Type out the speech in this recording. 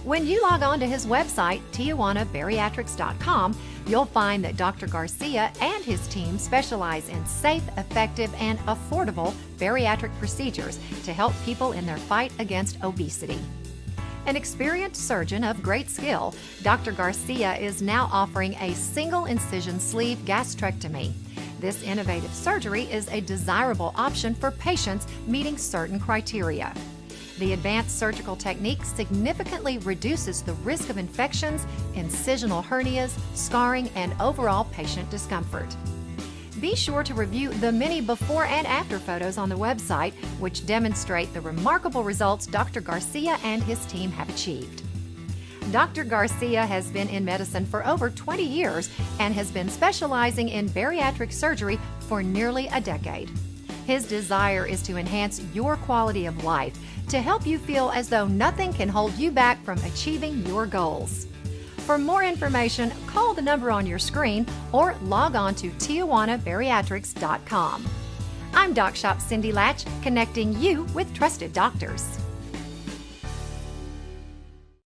When you log on to his website, TijuanaBariatrics.com, you'll find that Dr. Garcia and his team specialize in safe, effective, and affordable bariatric procedures to help people in their fight against obesity. An experienced surgeon of great skill, Dr. Garcia is now offering a single incision sleeve gastrectomy. This innovative surgery is a desirable option for patients meeting certain criteria. The advanced surgical technique significantly reduces the risk of infections, incisional hernias, scarring, and overall patient discomfort. Be sure to review the many before and after photos on the website, which demonstrate the remarkable results Dr. Garcia and his team have achieved. Dr. Garcia has been in medicine for over 20 years and has been specializing in bariatric surgery for nearly a decade. His desire is to enhance your quality of life, to help you feel as though nothing can hold you back from achieving your goals. For more information, call the number on your screen or log on to TijuanaBariatrics.com. I'm DocShop's Cindy Latch, connecting you with trusted doctors.